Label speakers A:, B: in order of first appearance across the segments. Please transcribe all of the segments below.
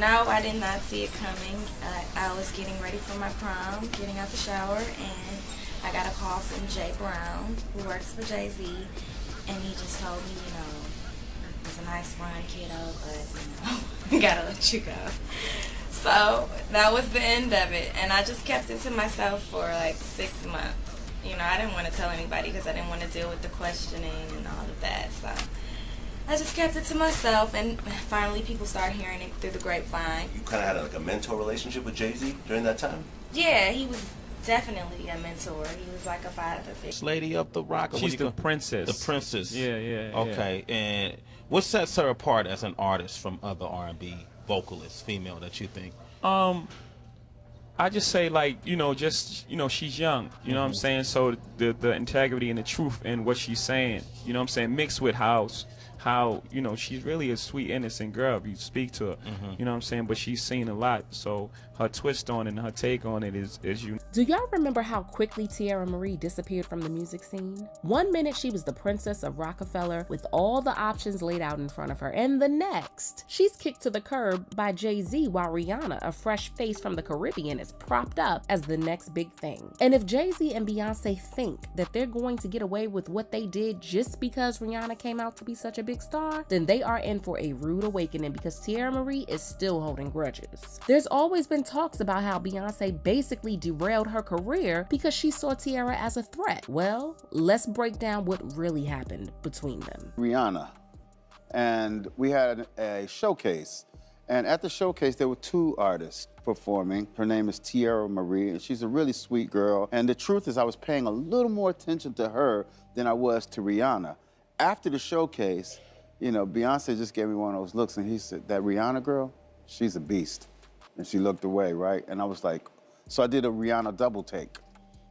A: No, I did not see it coming. I was getting ready for my prom, getting out the shower, and I got a call from Jay Brown, who works for Jay-Z, and he just told me, it was a nice run, kiddo, but, gotta let you go. So that was the end of it, and I just kept it to myself for like 6 months. I didn't want to tell anybody because I didn't want to deal with the questioning and all of that, so I just kept it to myself, and finally people started hearing it through the grapevine.
B: You kind of had like a mentor relationship with Jay-Z during that time?
A: Yeah, he was definitely a mentor. He was like a father figure.
C: This lady up the rock.
D: She's the princess.
C: The princess.
D: Yeah.
C: Okay, and what sets her apart as an artist from other R&B vocalists, female, that you think?
D: I just say, like, she's young, you know what I'm saying? So the integrity and the truth in what she's saying, you know what I'm saying, mixed with how she's really a sweet, innocent girl if you speak to her, you know what I'm saying? But she's seen a lot, so her twist on it and her take on it is unique.
E: Do y'all remember how quickly Teairra Marie disappeared from the music scene? One minute she was the princess of Rockefeller with all the options laid out in front of her, and the next, she's kicked to the curb by Jay-Z while Rihanna, a fresh face from the Caribbean, is propped up as the next big thing. And if Jay-Z and Beyonce think that they're going to get away with what they did just because Rihanna came out to be such a big star, then they are in for a rude awakening because Teairra Marie is still holding grudges. There's always been talks about how Beyonce basically derailed her career because she saw Teairra as a threat. Well, let's break down what really happened between them.
F: Rihanna, and we had a showcase, and at the showcase there were 2 artists performing. Her name is Teairra Marie, and she's a really sweet girl, and the truth is I was paying a little more attention to her than I was to Rihanna. After the showcase, Beyonce just gave me one of those looks, and he said, that Rihanna girl, she's a beast. And she looked away, right? And I was like, so I did a Rihanna double take.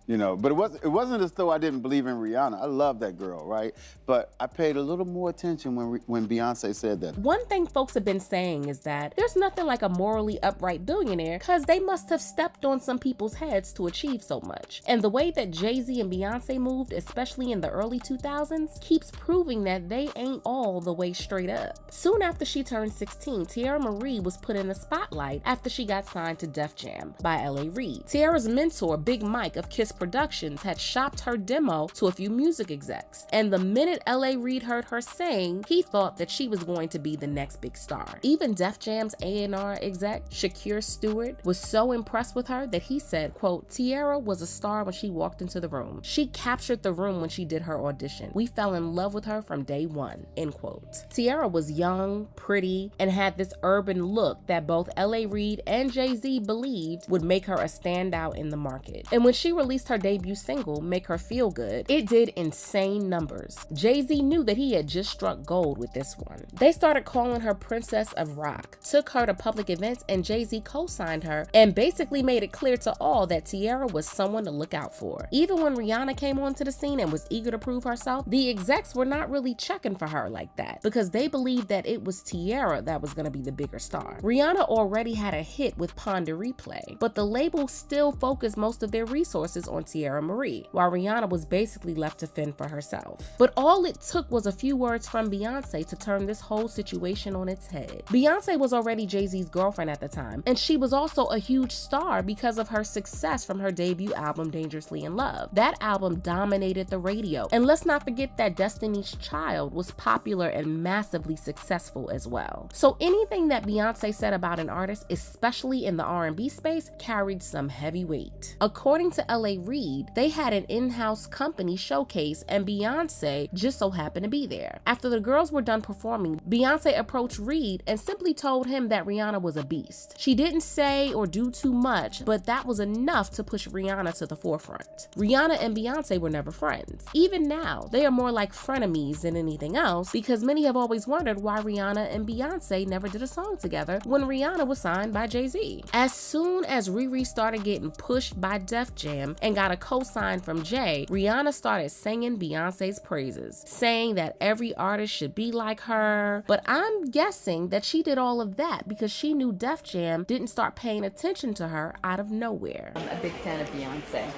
F: But it wasn't as though I didn't believe in Rihanna. I love that girl, right? But I paid a little more attention when Beyonce said that.
E: One thing folks have been saying is that there's nothing like a morally upright billionaire because they must have stepped on some people's heads to achieve so much. And the way that Jay-Z and Beyonce moved, especially in the early 2000s, keeps proving that they ain't all the way straight up. Soon after she turned 16, Teairra Marie was put in the spotlight after she got signed to Def Jam by L.A. Reid. Teairra's mentor, Big Mike of Kiss Productions, had shopped her demo to a few music execs, and the minute L.A. Reid heard her sing, he thought that she was going to be the next big star. Even Def Jam's A&R exec, Shakir Stewart, was so impressed with her that he said, quote, Teairra was a star when she walked into the room. She captured the room when she did her audition. We fell in love with her from day one, end quote. Teairra was young, pretty, and had this urban look that both L.A. Reid and Jay-Z believed would make her a standout in the market. And when she released her debut single, Make Her Feel Good, it did insane numbers. Jay-Z knew that he had just struck gold with this one. They started calling her Princess of Rock, took her to public events, and Jay-Z co-signed her and basically made it clear to all that Teairra was someone to look out for. Even when Rihanna came onto the scene and was eager to prove herself, the execs were not really checking for her like that because they believed that it was Teairra that was going to be the bigger star. Rihanna already had a hit with Pon de Replay, but the label still focused most of their resources on Teairra Marie, while Rihanna was basically left to fend for herself. But all it took was a few words from Beyonce to turn this whole situation on its head. Beyonce was already Jay-Z's girlfriend at the time, and she was also a huge star because of her success from her debut album Dangerously in Love. That album dominated the radio, and let's not forget that Destiny's Child was popular and massively successful as well. So anything that Beyonce said about an artist, especially in the R&B space, carried some heavy weight. According to L.A. Reid, they had an in-house company showcase and Beyonce just so happened to be there. After the girls were done performing, Beyonce approached Reid and simply told him that Rihanna was a beast. She didn't say or do too much, but that was enough to push Rihanna to the forefront. Rihanna and Beyonce were never friends. Even now, they are more like frenemies than anything else because many have always wondered why Rihanna and Beyonce never did a song together when Rihanna was signed by Jay-Z. As soon as Riri started getting pushed by Def Jam and got a co-sign from Jay, Rihanna started singing Beyonce's praises, saying that every artist should be like her. But I'm guessing that she did all of that because she knew Def Jam didn't start paying attention to her out of nowhere.
G: I'm a big fan of Beyonce.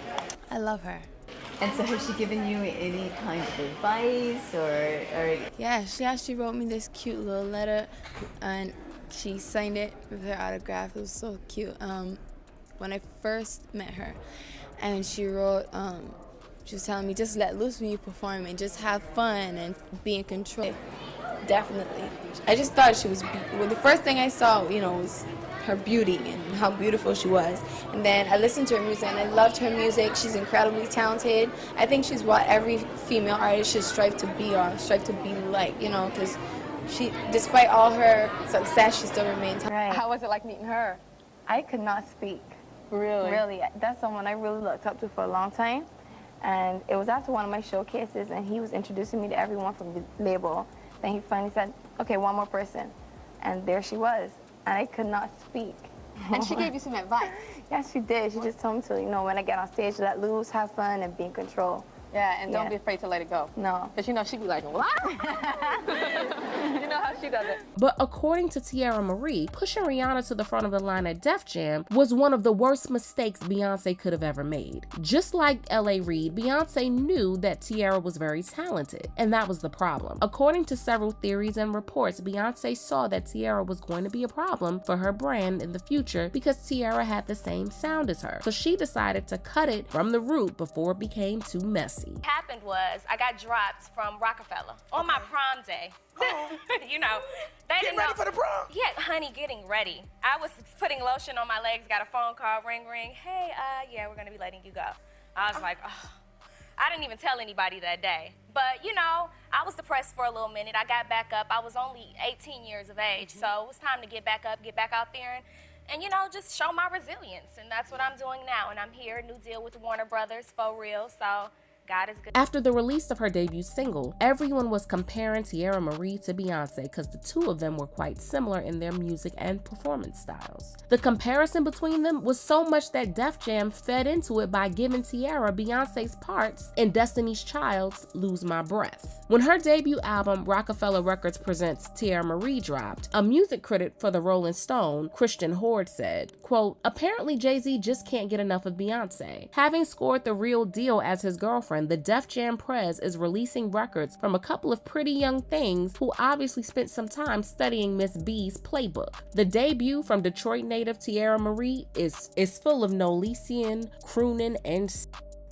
A: I love her.
G: And so has she given you any kind of advice or...
A: Yeah, she actually wrote me this cute little letter, and
H: she signed it with her autograph. It was so cute. When I first met her, and she wrote, she was telling me, just let loose when you perform and just have fun and be in control. Definitely. I just thought she was, well, the first thing I saw, you know, was her beauty and how beautiful she was. And then I listened to her music and I loved her music. She's incredibly talented. I think she's what every female artist should strive to be or strive to be like, you know, because she, despite all her success, she still remains.
I: Right. How was it like meeting her? I could not speak.
H: Really?
I: Really. That's someone I really looked up to for a long time. And it was after one of my showcases, and he was introducing me to everyone from the label. Then he finally said, okay, one more person. And there she was. And I could not speak.
J: And she gave you some advice?
I: Yes, she did. She just told me to, you know, when I get on stage, let loose, have fun, and be in control.
J: Yeah, and don't be afraid to let it go.
I: No.
J: Because you know she'd be like, what? You know how she does it.
E: But according to Teairra Marie, pushing Rihanna to the front of the line at Def Jam was one of the worst mistakes Beyonce could have ever made. Just like L.A. Reid, Beyonce knew that Teairra was very talented, and that was the problem. According to several theories and reports, Beyonce saw that Teairra was going to be a problem for her brand in the future because Teairra had the same sound as her. So she decided to cut it from the root before it became too messy.
K: What happened was I got dropped from Rockefeller on my prom day.
B: Oh.
K: You know, they didn't
B: ready
K: know.
B: for the prom?
K: Yeah, honey, getting ready. I was putting lotion on my legs, got a phone call, ring. Hey, yeah, we're gonna be letting you go. I was like, oh. I didn't even tell anybody that day. But, you know, I was depressed for a little minute. I got back up. I was only 18 years of age, so it was time to get back up, get back out there, and you know, just show my resilience. And that's what I'm doing now. And I'm here, new deal with Warner Brothers, for real, so God is good.
E: After the release of her debut single, everyone was comparing Teairra Marie to Beyonce because the two of them were quite similar in their music and performance styles. The comparison between them was so much that Def Jam fed into it by giving Teairra Beyonce's parts in Destiny's Child's Lose My Breath. When her debut album, Rockefeller Records Presents Teairra Marie, dropped, a music critic for the Rolling Stone, Christian Horde, said, quote, apparently Jay-Z just can't get enough of Beyonce. Having scored The Real Deal as his girlfriend, the Def Jam Prez is releasing records from a couple of pretty young things who obviously spent some time studying Miss B's playbook. The debut from Detroit native Teairra Marie is full of Nolesian, crooning, and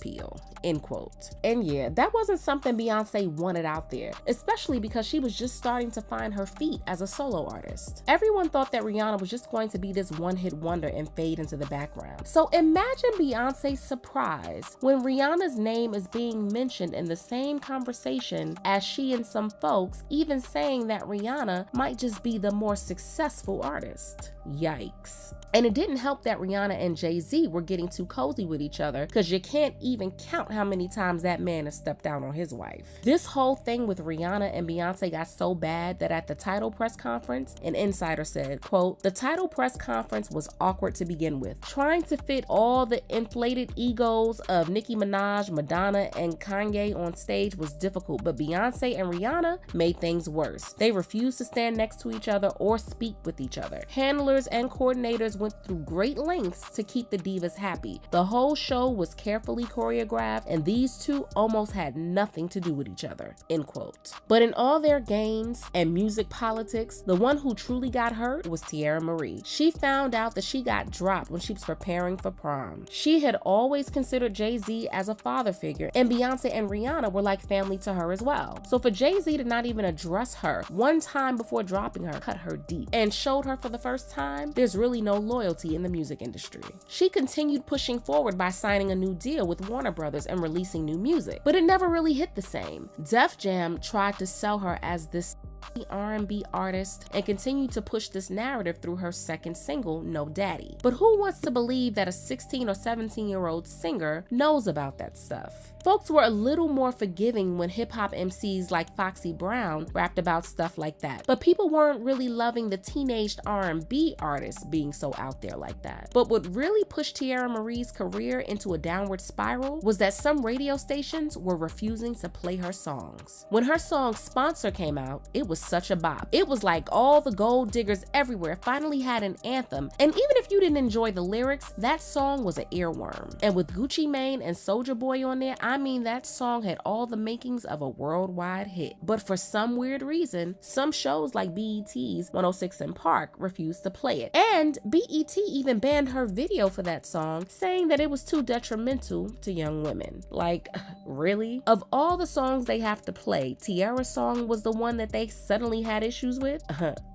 E: appeal, end quote. And yeah, that wasn't something Beyonce wanted out there, especially because she was just starting to find her feet as a solo artist. Everyone thought that Rihanna was just going to be this one-hit wonder and fade into the background. So imagine Beyonce's surprise when Rihanna's name is being mentioned in the same conversation as she and some folks even saying that Rihanna might just be the more successful artist. Yikes. And it didn't help that Rihanna and Jay-Z were getting too cozy with each other, because you can't even count how many times that man has stepped down on his wife. This whole thing with Rihanna and Beyonce got so bad that at the title press conference, an insider said, quote, the title press conference was awkward to begin with. Trying to fit all the inflated egos of Nicki Minaj, Madonna, and Kanye on stage was difficult, but Beyonce and Rihanna made things worse. They refused to stand next to each other or speak with each other. Handlers and coordinators went through great lengths to keep the divas happy. The whole show was carefully choreographed, and these two almost had nothing to do with each other, end quote. But in all their games and music politics, the one who truly got hurt was Teairra Marie. She found out that she got dropped when she was preparing for prom. She had always considered Jay-Z as a father figure, and Beyonce and Rihanna were like family to her as well. So for Jay-Z to not even address her one time before dropping her cut her deep, and showed her for the first time there's really no loyalty in the music industry. She continued pushing forward by signing a new deal with Warner Brothers and releasing new music, but it never really hit the same. Def Jam tried to sell her as this R&B artist and continued to push this narrative through her second single, No Daddy. But who wants to believe that a 16 or 17-year-old singer knows about that stuff? Folks were a little more forgiving when hip-hop MCs like Foxy Brown rapped about stuff like that, but people weren't really loving the teenaged R&B artists being so out there like that. But what really pushed Teairra Marie's career into a downward spiral was that some radio stations were refusing to play her songs. When her song Sponsor came out, it was was such a bop. It was like all the gold diggers everywhere finally had an anthem, and even if you didn't enjoy the lyrics, that song was an earworm. And with Gucci Mane and Soulja Boy on there, I mean, that song had all the makings of a worldwide hit. But for some weird reason, some shows like BET's 106 & Park refused to play it. And BET even banned her video for that song, saying that it was too detrimental to young women. Like, really? Of all the songs they have to play, Teairra's song was the one that they suddenly had issues with?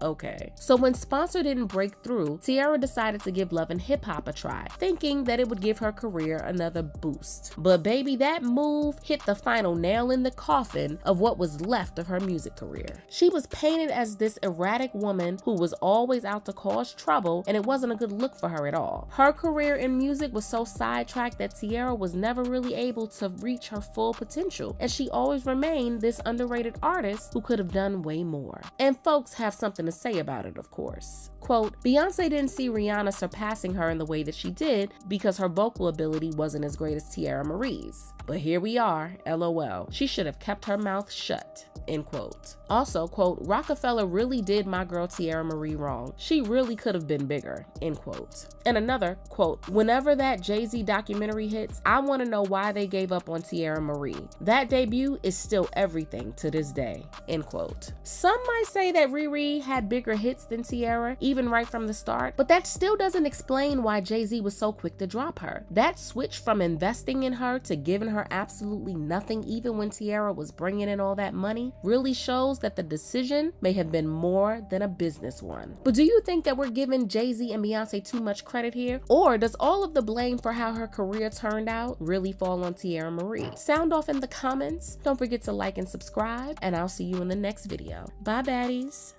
E: Okay. So when Sponsor didn't break through, Teairra decided to give Love and Hip Hop a try, thinking that it would give her career another boost. But baby, that move hit the final nail in the coffin of what was left of her music career. She was painted as this erratic woman who was always out to cause trouble, and it wasn't a good look for her at all. Her career in music was so sidetracked that Teairra was never really able to reach her full potential, and she always remained this underrated artist who could have done way more. And folks have something to say about it, of course. Quote, Beyonce didn't see Rihanna surpassing her in the way that she did because her vocal ability wasn't as great as Teairra Marie's. But here we are, LOL. She should have kept her mouth shut, end quote. Also, quote, Rockefeller really did my girl Teairra Marie wrong. She really could have been bigger, end quote. And another, quote, whenever that Jay-Z documentary hits, I want to know why they gave up on Teairra Marie. That debut is still everything to this day, end quote. Some might say that Riri had bigger hits than Teairra, even right from the start, but that still doesn't explain why Jay-Z was so quick to drop her. That switch from investing in her to giving her absolutely nothing, even when Teairra was bringing in all that money, really shows that the decision may have been more than a business one. But do you think that we're giving Jay-Z and Beyonce too much credit here? Or does all of the blame for how her career turned out really fall on Teairra Marie? Sound off in the comments. Don't forget to like and subscribe, and I'll see you in the next video. Bye, baddies.